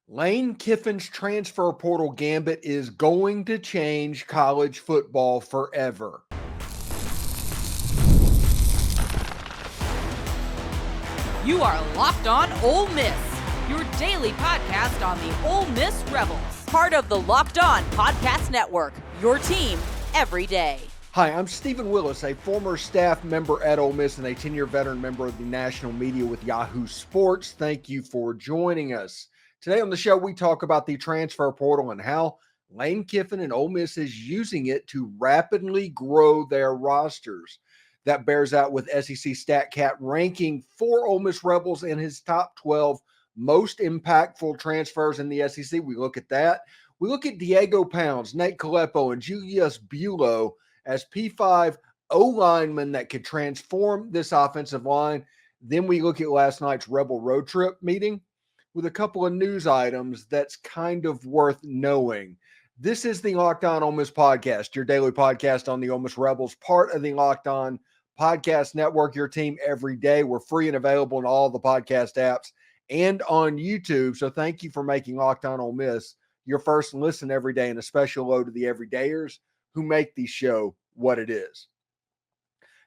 Lane Kiffin's transfer portal gambit is going to change college football forever. You are Locked On Ole Miss, your daily podcast on the Ole Miss Rebels, part of the Locked On Podcast Network, your team every day. Hi, I'm Stephen Willis, a former staff member at Ole Miss and a 10-year veteran member of the national media with Yahoo Sports. Thank you for joining us. Today on the show, we talk about the transfer portal and how Lane Kiffin and Ole Miss is using it to rapidly grow their rosters. That bears out with SEC StatCat ranking 4 Ole Miss Rebels in his top 12 most impactful transfers in the SEC. We look at that. We look at Diego Pounds, Nate Kalepo, and Julius Buelow as P5 O-linemen that could transform this offensive line. Then we look at last night's Rebel road trip meeting with a couple of news items that's kind of worth knowing. This is the Locked On Ole Miss podcast, your daily podcast on the Ole Miss Rebels, part of the Locked On Podcast Network, your team every day. We're free and available in all the podcast apps and on YouTube. So thank you for making Locked On Ole Miss your first listen every day, and a special hello to the everydayers who make the show what it is.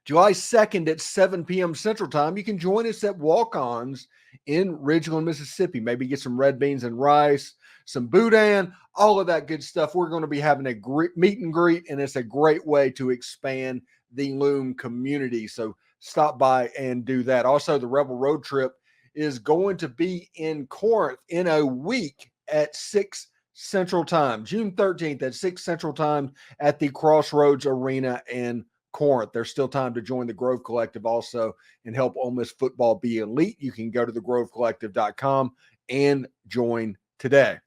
July 2nd at 7 p.m. Central Time, you can join us at Walk-Ons in Ridgeland, Mississippi. Maybe get some red beans and rice, some boudin, all of that good stuff. We're going to be having a great meet and greet, and it's a great way to expand the Loom community. So stop by and do that. Also, the Rebel Road Trip is going to be in Corinth in a week at 6 Central Time, June 13th at 6 Central Time at the Crossroads Arena in Corinth. There's still time to join the Grove Collective also and help Ole Miss football be elite. You can go to thegrovecollective.com and join today.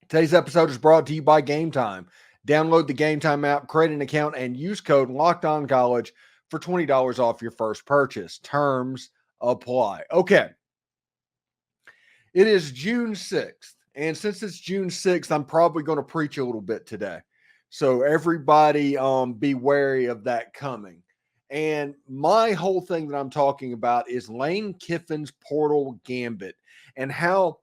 Today's episode is brought to you by Game Time. Download the Game Time app, create an account, and use code LOCKEDONCollege for $20 off your first purchase. Terms apply. Okay. It is June 6th. And since it's June 6th, I'm probably going to preach a little bit today. So everybody be wary of that coming. And my whole thing that I'm talking about is Lane Kiffin's portal gambit and how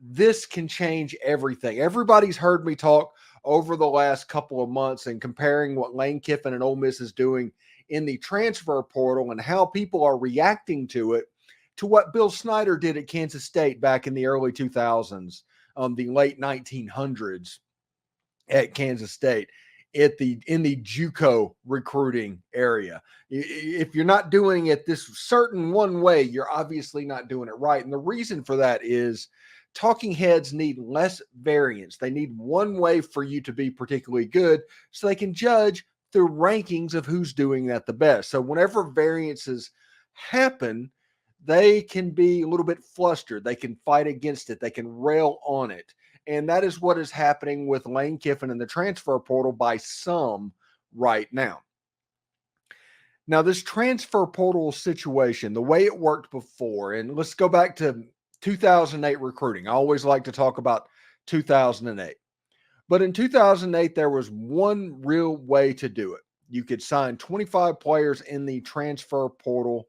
this can change everything. Everybody's heard me talk over the last couple of months and comparing what Lane Kiffin and Ole Miss is doing in the transfer portal and how people are reacting to it to what Bill Snyder did at Kansas State back in the early 2000s, the late 1900s at Kansas State in the JUCO recruiting area. If you're not doing it this certain one way, you're obviously not doing it right. And the reason for that is talking heads need less variance. They need one way for you to be particularly good so they can judge the rankings of who's doing that the best. So whenever variances happen, they can be a little bit flustered. They can fight against it. They can rail on it. And that is what is happening with Lane Kiffin in the transfer portal by some right now. Now, this transfer portal situation, the way it worked before, and let's go back to 2008 recruiting. I always like to talk about 2008. But in 2008, there was one real way to do it. You could sign 25 players in the transfer portal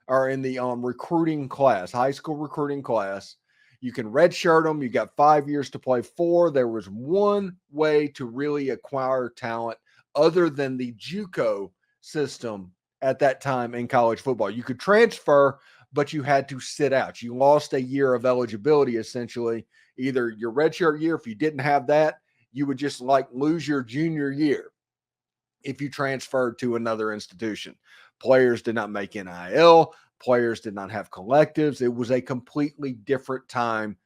or in the recruiting class, high school recruiting class. You can redshirt them. You got 5 years to play 4. There was one way to really acquire talent other than the JUCO system at that time in college football. You could transfer, but you had to sit out. You lost a year of eligibility, essentially. Either your redshirt year, if you didn't have that, you would just lose your junior year if you transferred to another institution. Players did not make NIL. Players did not have collectives. It was a completely different time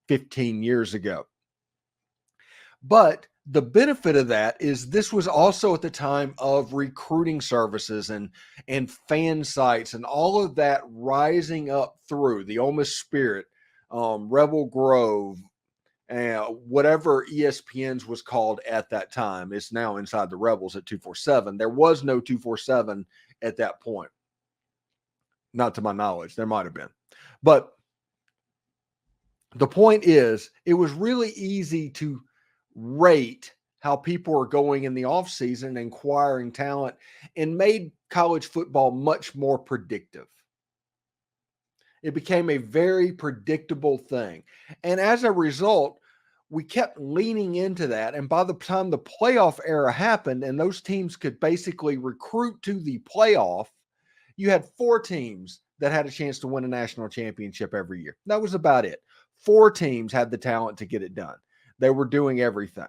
15 years ago. But the benefit of that is this was also at the time of recruiting services and fan sites and all of that rising up through the Ole Miss Spirit, Rebel Grove, whatever ESPN's was called at that time. It's now Inside the Rebels at 247. There was no 247 at that point. Not to my knowledge. There might have been. But the point is, it was really easy to rate how people are going in the offseason and acquiring talent and made college football much more predictive. It became a very predictable thing. And as a result, we kept leaning into that. And by the time the playoff era happened and those teams could basically recruit to the playoff, you had 4 teams that had a chance to win a national championship every year. That was about it. 4 teams had the talent to get it done. They were doing everything.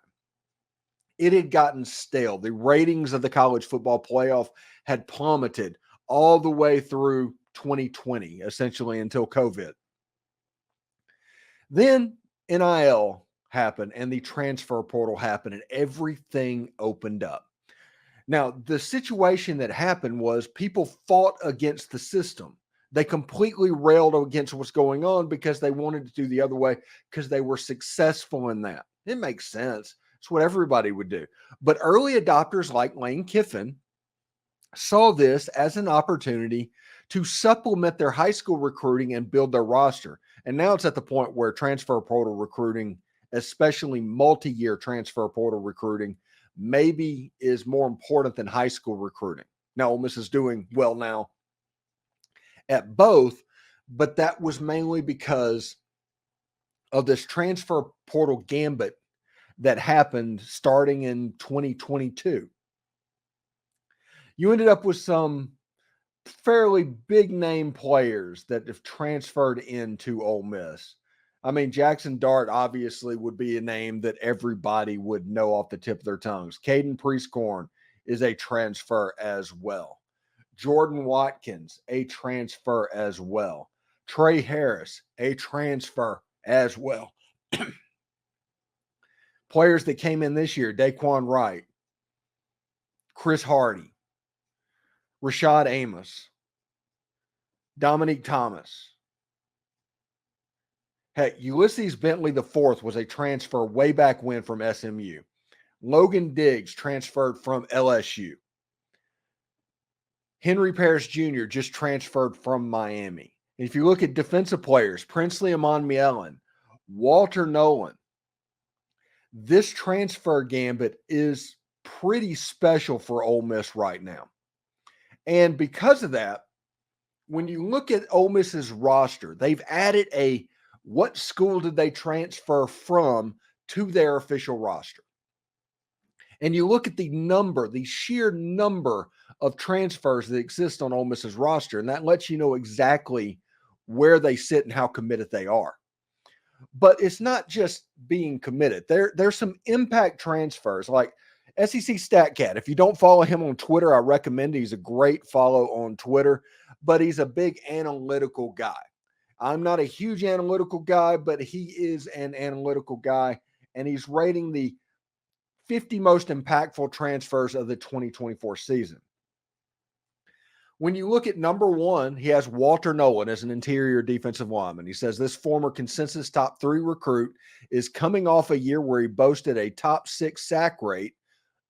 It had gotten stale. The ratings of the college football playoff had plummeted all the way through 2020, essentially until COVID. Then NIL happened and the transfer portal happened and everything opened up. Now, the situation that happened was people fought against the system. They completely railed against what's going on because they wanted to do the other way because they were successful in that. It makes sense. It's what everybody would do. But early adopters like Lane Kiffin saw this as an opportunity to supplement their high school recruiting and build their roster. And now it's at the point where transfer portal recruiting, especially multi-year transfer portal recruiting, maybe is more important than high school recruiting. Now, Ole Miss is doing well now at both, but that was mainly because of this transfer portal gambit that happened starting in 2022. You ended up with some fairly big name players that have transferred into Ole Miss. I mean, Jackson Dart obviously would be a name that everybody would know off the tip of their tongues. Caden Priestcorn is a transfer as well. Jordan Watkins, a transfer as well. Trey Harris, a transfer as well. Players that came in this year, Daquan Wright, Chris Hardy, Rashad Amos, Dominique Thomas. Heck, Ulysses Bentley IV was a transfer way back when from SMU. Logan Diggs transferred from LSU. Henry Parrish Jr. just transferred from Miami. And if you look at defensive players, Princely Umanmielen, Walter Nolen, this transfer gambit is pretty special for Ole Miss right now. And because of that, when you look at Ole Miss's roster, they've added a what school did they transfer from to their official roster. And you look at the sheer number of transfers that exist on Ole Miss's roster, and that lets you know exactly where they sit and how committed they are. But it's not just being committed. There's some impact transfers like SEC StatCat. If you don't follow him on Twitter, I recommend it. He's a great follow on Twitter, but he's a big analytical guy. I'm not a huge analytical guy, but he is an analytical guy, and he's rating the 50 most impactful transfers of the 2024 season. When you look at number 1, he has Walter Nolen as an interior defensive lineman. He says this former consensus top 3 recruit is coming off a year where he boasted a top 6 sack rate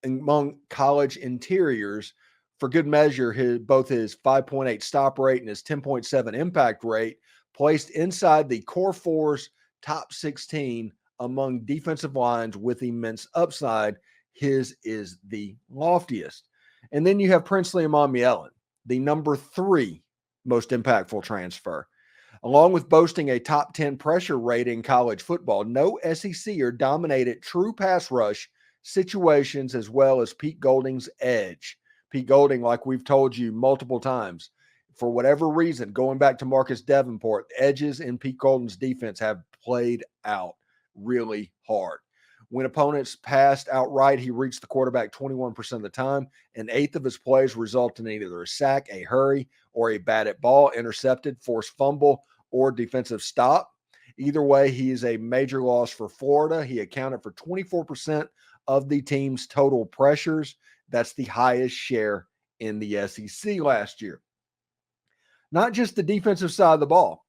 among college interiors. For good measure, both his 5.8 stop rate and his 10.7 impact rate placed inside the core 4's top 16 among defensive lines with immense upside. His is the loftiest. And then you have Princely Umanmielen, the number 3 most impactful transfer. Along with boasting a top 10 pressure rate in college football, no SECer dominated true pass rush situations as well as Pete Golding's edge. Pete Golding, like we've told you multiple times, for whatever reason, going back to Marcus Davenport, edges in Pete Golding's defense have played out really hard. When opponents passed outright, he reached the quarterback 21% of the time. An eighth of his plays result in either a sack, a hurry, or a batted ball, intercepted, forced fumble, or defensive stop. Either way, he is a major loss for Florida. He accounted for 24% of the team's total pressures. That's the highest share in the SEC last year. Not just the defensive side of the ball.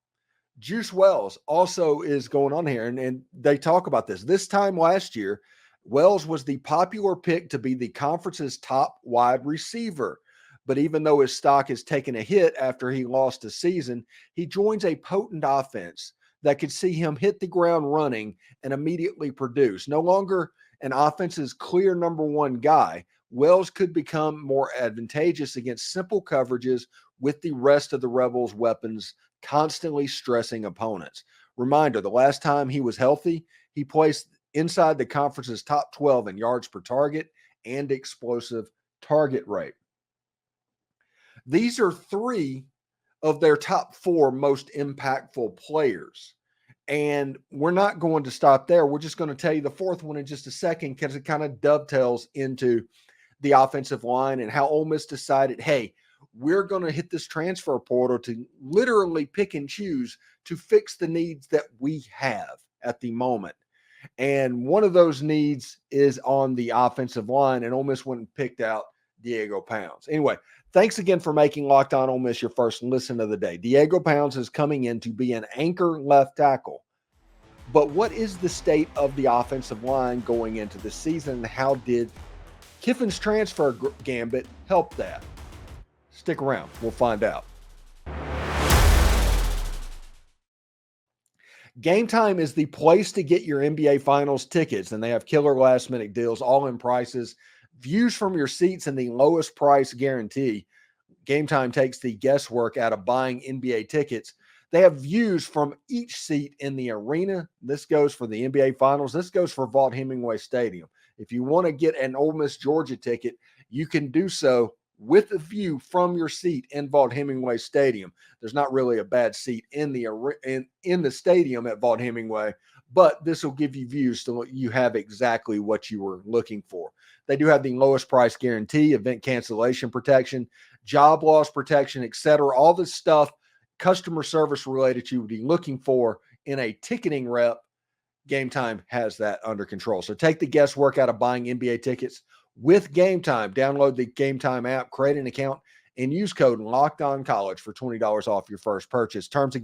Juice Wells also is going on here, and they talk about this. This time last year, Wells was the popular pick to be the conference's top wide receiver. But even though his stock has taken a hit after he lost a season, he joins a potent offense that could see him hit the ground running and immediately produce. No longer an offense's clear number 1 guy, Wells could become more advantageous against simple coverages with the rest of the Rebels' weapons constantly stressing opponents. Reminder, the last time he was healthy, he placed inside the conference's top 12 in yards per target and explosive target rate. These are three of their top four most impactful players. And we're not going to stop there. We're just going to tell you the fourth one in just a second because it kind of dovetails into the offensive line and how Ole Miss decided, hey, we're going to hit this transfer portal to literally pick and choose to fix the needs that we have at the moment. And one of those needs is on the offensive line, and Ole Miss went and picked out Diego Pounds. Anyway, thanks again for making Locked On Ole Miss your first listen of the day. Diego Pounds is coming in to be an anchor left tackle. But what is the state of the offensive line going into the season, and how did Kiffin's transfer gambit help that? Stick around. We'll find out. Game Time is the place to get your NBA Finals tickets, and they have killer last-minute deals, all-in prices, views from your seats, and the lowest price guarantee. Game Time takes the guesswork out of buying NBA tickets. They have views from each seat in the arena. This goes for the NBA Finals. This goes for Vaught-Hemingway Stadium. If you want to get an Ole Miss Georgia ticket, you can do so with a view from your seat in Vaught-Hemingway Stadium. There's not really a bad seat in the stadium at Vaught-Hemingway, but this will give you views so you have exactly what you were looking for. They do have the lowest price guarantee, event cancellation protection, job loss protection, etc. All this stuff, customer service related you would be looking for in a ticketing rep. Game Time has that under control. So take the guesswork out of buying NBA tickets with Game Time. Download the Game Time app, create an account, and use code LOCKEDONCollege for $20 off your first purchase. Terms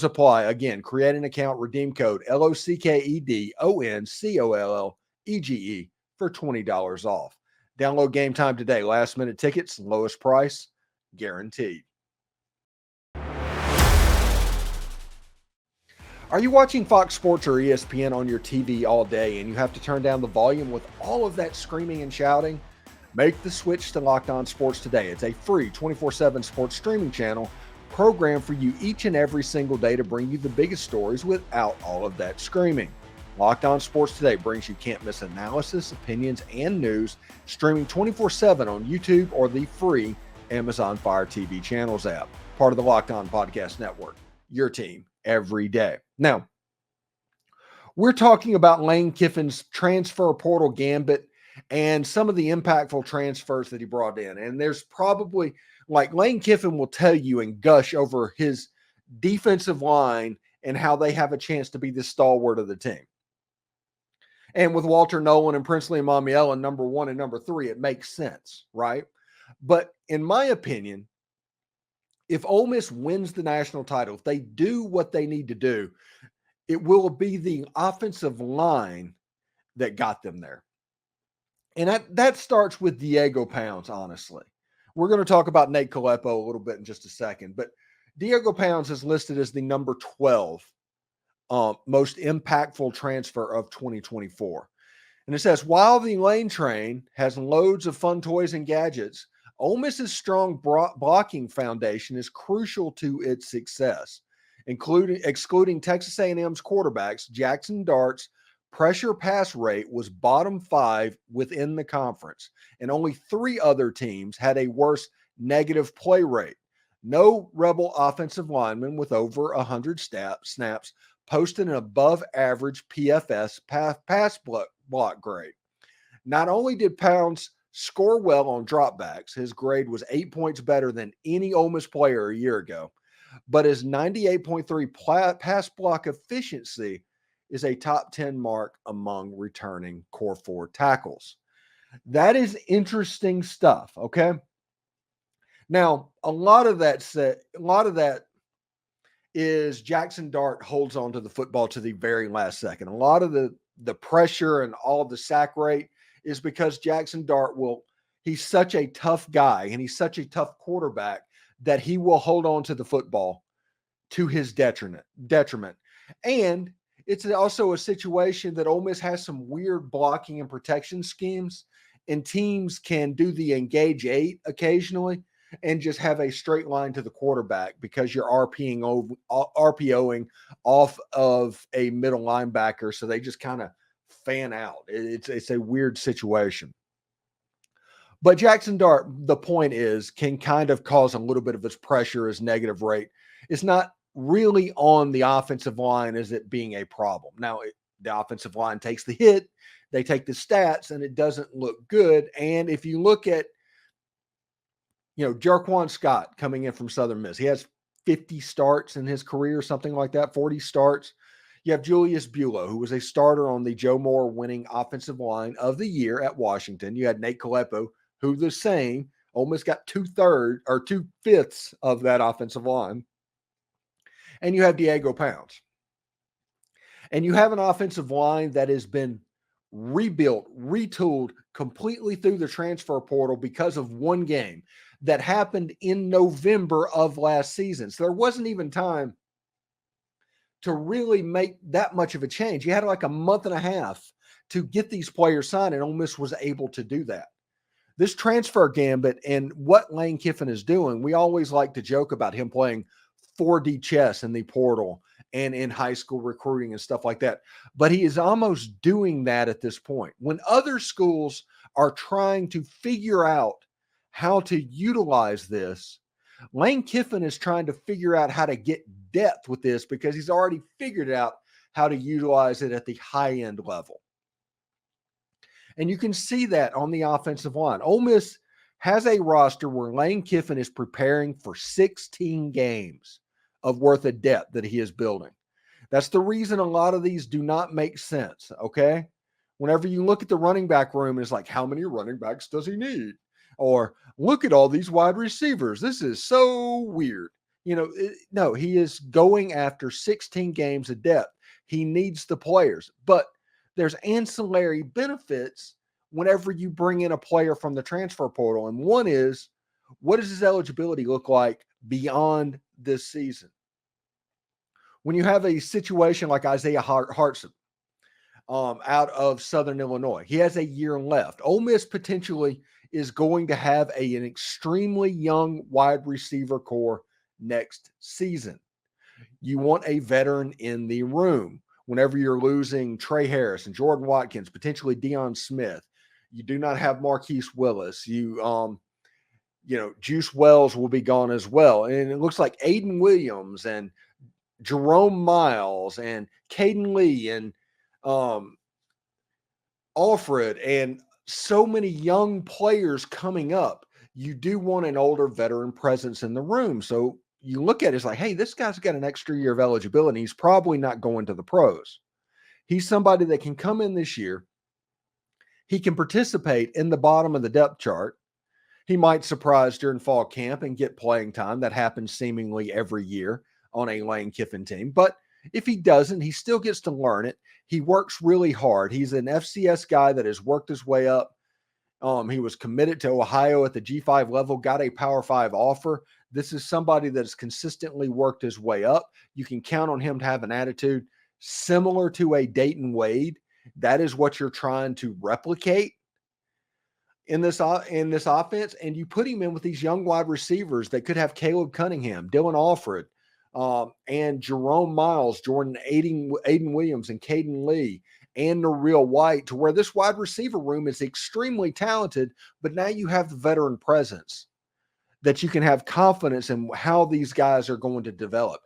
apply. Again, create an account, redeem code LOCKEDONCOLLEGE for $20 off. Download Game Time today. Last minute tickets, lowest price, guaranteed. Are you watching Fox Sports or ESPN on your TV all day and you have to turn down the volume with all of that screaming and shouting? Make the switch to Locked On Sports today. It's a free 24/7 sports streaming channel programmed for you each and every single day to bring you the biggest stories without all of that screaming. Locked On Sports Today brings you can't-miss analysis, opinions, and news, streaming 24/7 on YouTube or the free Amazon Fire TV Channels app. Part of the Locked On Podcast Network. Your team every day. Now, we're talking about Lane Kiffin's transfer portal gambit and some of the impactful transfers that he brought in. And there's probably, like, Lane Kiffin will tell you and gush over his defensive line and how they have a chance to be the stalwart of the team. And with Walter Nolen and Princely Umanmielen, number 1 and number 3, it makes sense, right? But in my opinion, if Ole Miss wins the national title, if they do what they need to do, it will be the offensive line that got them there. And that starts with Diego Pounds, honestly. We're going to talk about Nate Kalepo a little bit in just a second, but Diego Pounds is listed as the number 12 most impactful transfer of 2024. And it says, while the Lane train has loads of fun toys and gadgets, Ole Miss's strong blocking foundation is crucial to its success, excluding Texas A&M's quarterbacks. Jackson Dart's pressure pass rate was bottom 5 within the conference, and only 3 other teams had a worse negative play rate. No Rebel offensive lineman with over 100 snaps posted an above-average PFS pass block grade. Not only did Pounds score well on dropbacks, his grade was 8 points better than any Ole Miss player a year ago, but his 98.3 pass block efficiency is a top 10 mark among returning core 4 tackles. That is interesting stuff, okay? Now, a lot of that is Jackson Dart holds on to the football to the very last second. A lot of the pressure and all the sack rate is because Jackson Dart he's such a tough guy and he's such a tough quarterback that he will hold on to the football to his detriment. And it's also a situation that Ole Miss has some weird blocking and protection schemes, and teams can do the engage 8 occasionally. and just have a straight line to the quarterback because you're RPOing off of a middle linebacker. So they just kind of fan out. It's a weird situation. But Jackson Dart, the point is, can kind of cause a little bit of his pressure, his negative rate. It's not really on the offensive line as it being a problem. Now, the offensive line takes the hit, they take the stats, and it doesn't look good. And if you look at, Jarquan Scott coming in from Southern Miss, he has 50 starts in his career, something like that, 40 starts. You have Julius Buelow, who was a starter on the Joe Moore winning offensive line of the year at Washington. You had Nate Kalepo, who the same, almost got 2/5 of that offensive line. And you have Diego Pounds. And you have an offensive line that has been rebuilt, retooled completely through the transfer portal because of one game that happened in November of last season. So there wasn't even time to really make that much of a change. You had like a month and a half to get these players signed, and Ole Miss was able to do that. This transfer gambit and what Lane Kiffin is doing, we always like to joke about him playing 4D chess in the portal and in high school recruiting and stuff like that. But he is almost doing that at this point. When other schools are trying to figure out how to utilize this, Lane Kiffin is trying to figure out how to get depth with this because he's already figured out how to utilize it at the high end level. And you can see that on the offensive line. Ole Miss has a roster where Lane Kiffin is preparing for 16 games of worth of depth that he is building. That's the reason a lot of these do not make sense, okay? Whenever you look at the running back room, it's like, how many running backs does he need? Or look at all these wide receivers. This is so weird. No, he is going after 16 games of depth. He needs the players, but there's ancillary benefits whenever you bring in a player from the transfer portal. And one is, what does his eligibility look like beyond this season? When you have a situation like Isaiah Hartson out of Southern Illinois, he has a year left. Ole Miss potentially is going to have an extremely young wide receiver core next season. You want a veteran in the room. Whenever you're losing Trey Harris and Jordan Watkins, potentially Deion Smith, you do not have Marquise Willis. Juice Wells will be gone as well. And it looks like Aiden Williams and Jerome Miles and Caden Lee and Alfred and so many young players coming up. You do want an older veteran presence in the room. So you look at it, it's like, hey, this guy's got an extra year of eligibility. He's probably not going to the pros. He's somebody that can come in this year. He can participate in the bottom of the depth chart. He might surprise during fall camp and get playing time. That happens seemingly every year on a Lane Kiffin team. But if he doesn't, he still gets to learn it. He works really hard. He's an FCS guy that has worked his way up. He was committed to Ohio at the G5 level, got a Power 5 offer. This is somebody that has consistently worked his way up. You can count on him to have an attitude similar to a Dayton Wade. That is what you're trying to replicate in this offense. And you put him in with these young wide receivers that could have Caleb Cunningham, Dylan Alfred, and Jerome Miles, Jordan Aiden Williams, and Caden Lee, and Nareel White, to where this wide receiver room is extremely talented, but now you have the veteran presence that you can have confidence in how these guys are going to develop.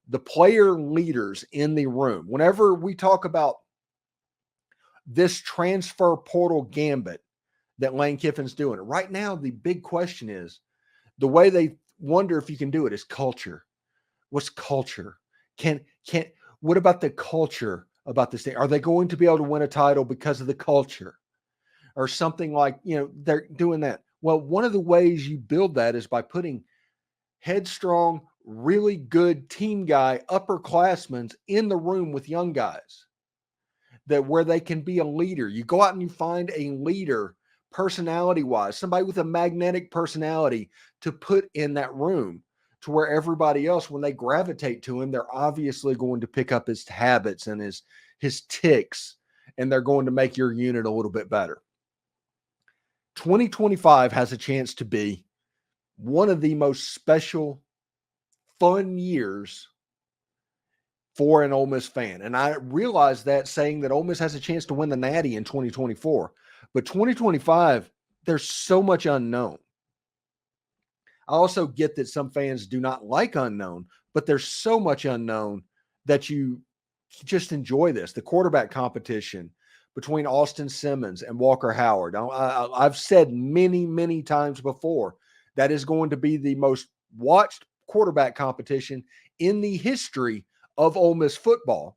The player leaders in the room. Whenever we talk about this transfer portal gambit that Lane Kiffin's doing, right now the big question is, the way they wonder if you can do it is culture. What's culture? What about the culture about this thing? Are they going to be able to win a title because of the culture or something like, they're doing that? Well, one of the ways you build that is by putting headstrong, really good team guy, upperclassmen in the room with young guys where they can be a leader. You go out and you find a leader personality-wise, somebody with a magnetic personality to put in that room, to where everybody else, when they gravitate to him, they're obviously going to pick up his habits and his ticks, and they're going to make your unit a little bit better. 2025 has a chance to be one of the most special, fun years for an Ole Miss fan. And I realize that saying that Ole Miss has a chance to win the Natty in 2024. But 2025, there's so much unknown. I also get that some fans do not like unknown, but there's so much unknown that you just enjoy this. The quarterback competition between Austin Simmons and Walker Howard. I've said many, many times before, that is going to be the most watched quarterback competition in the history of Ole Miss football.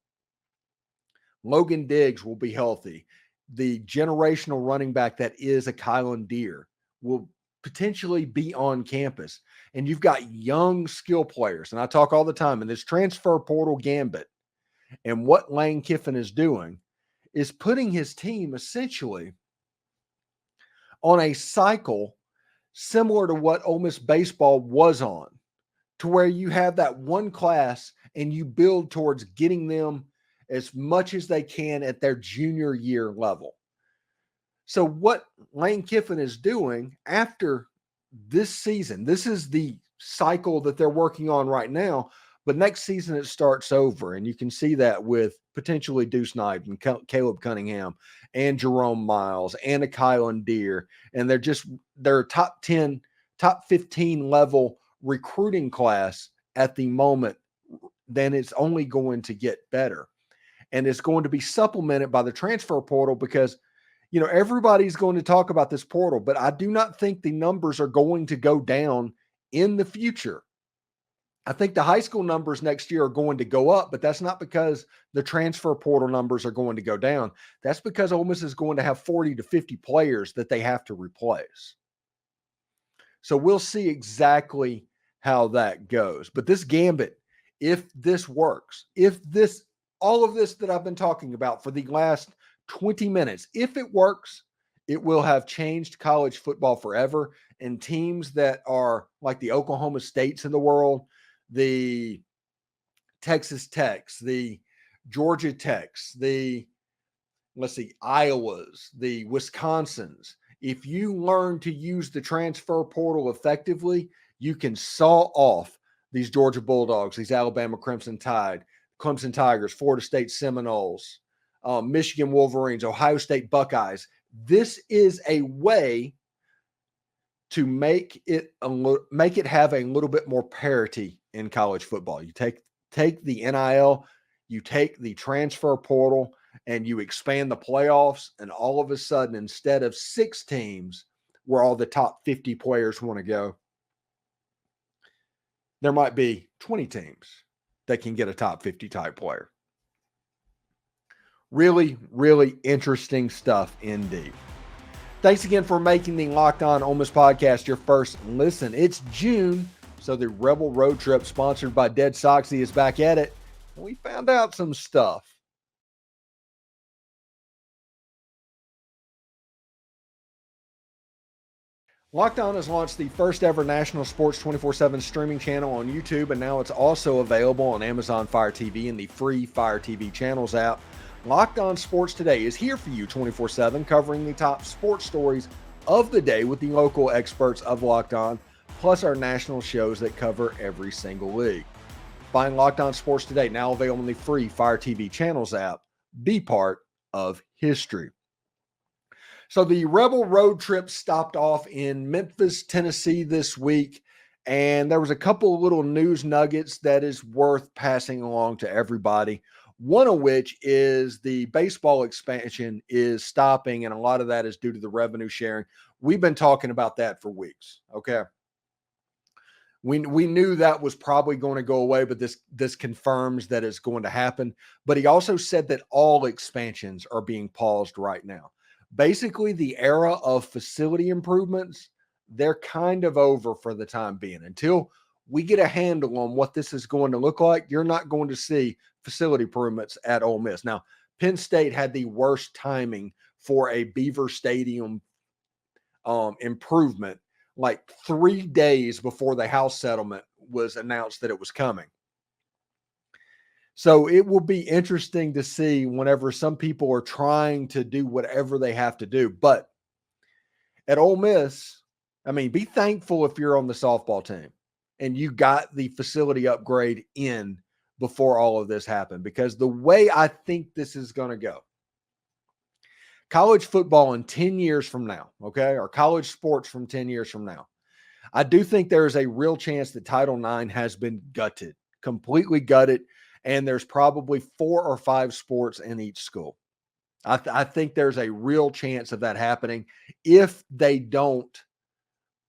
Logan Diggs will be healthy. The generational running back that is a Kylan Deere will potentially be on campus. And you've got young skill players. And I talk all the time in this transfer portal gambit. And what Lane Kiffin is doing is putting his team essentially on a cycle similar to what Ole Miss baseball was on, to where you have that one class and you build towards getting them as much as they can at their junior year level. So what Lane Kiffin is doing after this season, this is the cycle that they're working on right now, but next season it starts over. And you can see that with potentially Deuce Knight and Caleb Cunningham and Jerome Miles and a Kylan Deere. And they're top 10, top 15 level recruiting class at the moment. Then it's only going to get better. And it's going to be supplemented by the transfer portal because, you know, everybody's going to talk about this portal, but I do not think the numbers are going to go down in the future. I think the high school numbers next year are going to go up, but that's not because the transfer portal numbers are going to go down. That's because Ole Miss is going to have 40 to 50 players that they have to replace. So we'll see exactly how that goes. But this gambit, if this works, all of this that I've been talking about for the last 20 minutes, if it works, it will have changed college football forever. And teams that are like the Oklahoma States of the world, the Texas Techs, the Georgia Techs, Iowas, the Wisconsins. If you learn to use the transfer portal effectively, you can saw off these Georgia Bulldogs, these Alabama Crimson Tide, Clemson Tigers, Florida State Seminoles, Michigan Wolverines, Ohio State Buckeyes. This is a way to make it have a little bit more parity in college football. You take the NIL, you take the transfer portal, and you expand the playoffs, and all of a sudden, instead of 6 teams where all the top 50 players want to go, there might be 20 teams that can get a top 50 type player. Really, really interesting stuff indeed. Thanks again for making the Locked On Ole Miss podcast your first listen. It's June, so the Rebel Road Trip sponsored by Dead Soxy is back at it. We found out some stuff. Locked On has launched the first ever national sports 24/7 streaming channel on YouTube, and now it's also available on Amazon Fire TV and the free Fire TV channels app. Locked On Sports Today is here for you 24/7, covering the top sports stories of the day with the local experts of Locked On, plus our national shows that cover every single league. Find Locked On Sports Today, now available in the free Fire TV channels app. Be part of history. So the Rebel road trip stopped off in Memphis, Tennessee this week, and there was a couple of little news nuggets that is worth passing along to everybody. One of which is the baseball expansion is stopping, and a lot of that is due to the revenue sharing. We've been talking about that for weeks, okay? We knew that was probably going to go away, but this confirms that it's going to happen. But he also said that all expansions are being paused right now. Basically, the era of facility improvements, they're kind of over for the time being. Until we get a handle on what this is going to look like, you're not going to see facility improvements at Ole Miss. Now, Penn State had the worst timing for a Beaver Stadium improvement, like 3 days before the House settlement was announced that it was coming. So it will be interesting to see whenever some people are trying to do whatever they have to do. But at Ole Miss, I mean, be thankful if you're on the softball team and you got the facility upgrade in before all of this happened, because the way I think this is going to go, college football in 10 years from now, okay, or college sports from 10 years from now, I do think there is a real chance that Title IX has been gutted, completely gutted, and there's probably 4 or 5 sports in each school. I think there's a real chance of that happening if they don't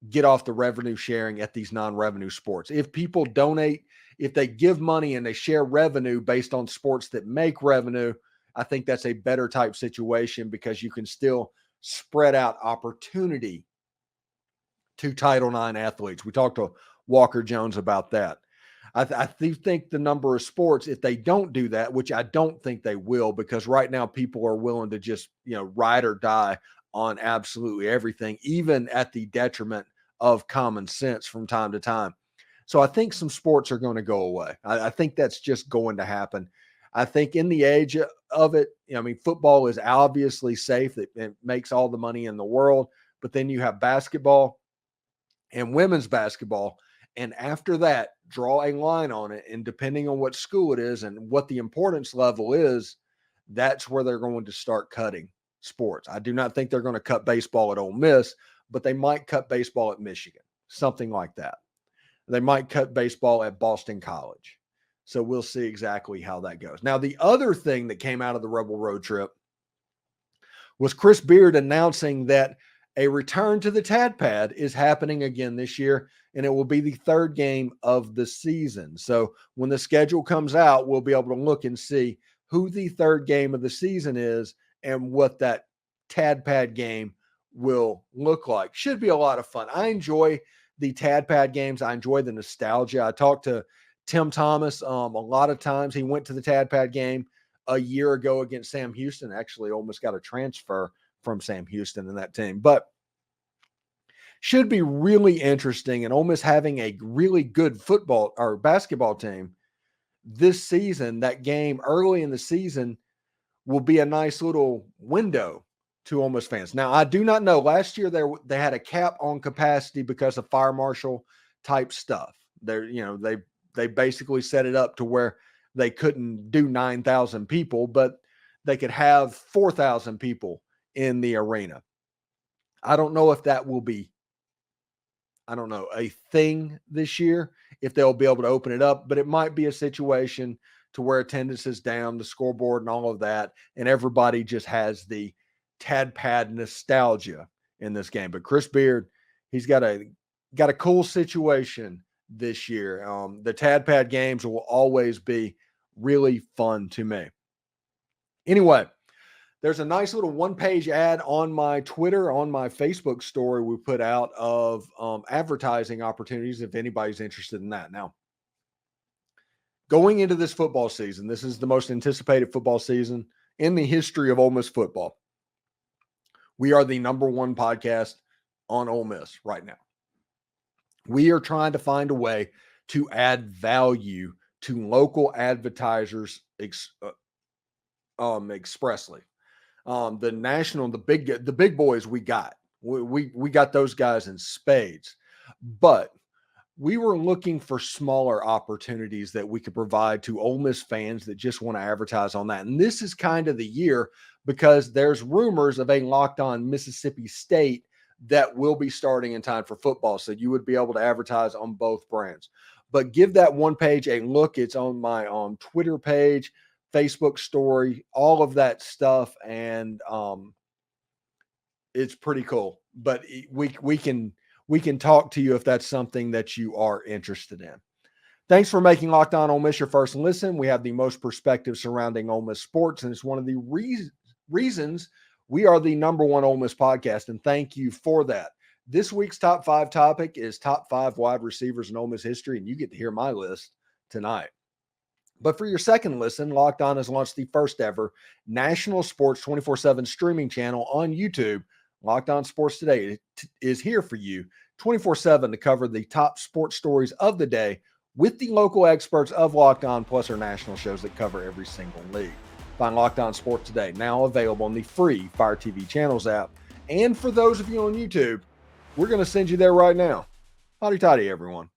get off the revenue sharing at these non-revenue sports. If people donate, if they give money and they share revenue based on sports that make revenue, I think that's a better type situation, because you can still spread out opportunity to Title IX athletes. We talked to Walker Jones about that. I think the number of sports, if they don't do that, which I don't think they will, because right now people are willing to just, ride or die on absolutely everything, even at the detriment of common sense from time to time. So I think some sports are going to go away. I think that's just going to happen. I think in the age of it, football is obviously safe. It makes all the money in the world, but then you have basketball and women's basketball. And after that, draw a line on it. And depending on what school it is and what the importance level is, that's where they're going to start cutting sports. I do not think they're going to cut baseball at Ole Miss, but they might cut baseball at Michigan, something like that. They might cut baseball at Boston College. So we'll see exactly how that goes. Now, the other thing that came out of the Rebel road trip was Chris Beard announcing that a return to the Tad Pad is happening again this year, and it will be the 3rd game of the season. So when the schedule comes out, we'll be able to look and see who the 3rd game of the season is and what that Tad Pad game will look like. Should be a lot of fun. I enjoy the Tad Pad games. I enjoy the nostalgia. I talked to Tim Thomas a lot of times. He went to the Tad Pad game a year ago against Sam Houston. Actually, almost got a transfer from Sam Houston in that team. But should be really interesting. And Ole Miss having a really good football or basketball team this season, that game early in the season will be a nice little window to Ole Miss fans. Now, I do not know. Last year they had a cap on capacity because of fire marshal type stuff. They basically set it up to where they couldn't do 9,000 people, but they could have 4,000 people in the arena. I don't know if that will be, a thing this year, if they'll be able to open it up, but it might be a situation to where attendance is down, the scoreboard and all of that, and everybody just has the Tad Pad nostalgia in this game. But Chris Beard, he's got a cool situation this year. The Tad Pad games will always be really fun to me. Anyway, there's a nice little 1-page ad on my Twitter, on my Facebook story we put out of advertising opportunities if anybody's interested in that. Now, going into this football season, this is the most anticipated football season in the history of Ole Miss football. We are the number 1 podcast on Ole Miss right now. We are trying to find a way to add value to local advertisers expressly. The national, the big boys we got. We got those guys in spades. But we were looking for smaller opportunities that we could provide to Ole Miss fans that just want to advertise on that. And this is kind of the year, because there's rumors of a Locked On Mississippi State that will be starting in time for football. So you would be able to advertise on both brands. But give that 1-page a look. It's on my Twitter page, Facebook story, all of that stuff. And it's pretty cool. But we can talk to you if that's something that you are interested in. Thanks for making Locked On Ole Miss your first listen. We have the most perspective surrounding Ole Miss sports, and it's one of the reasons we are the number 1 Ole Miss podcast, and thank you for that. This week's top 5 topic is top 5 wide receivers in Ole Miss history, and you get to hear my list tonight. But for your second listen, Locked On has launched the first ever national sports 24/7 streaming channel on YouTube. Locked On Sports Today is here for you 24/7 to cover the top sports stories of the day with the local experts of Locked On, plus our national shows that cover every single league. Find Locked On Sports Today, now available on the free Fire TV Channels app. And for those of you on YouTube, We're going to send you there right now. Hotty toddy, everyone.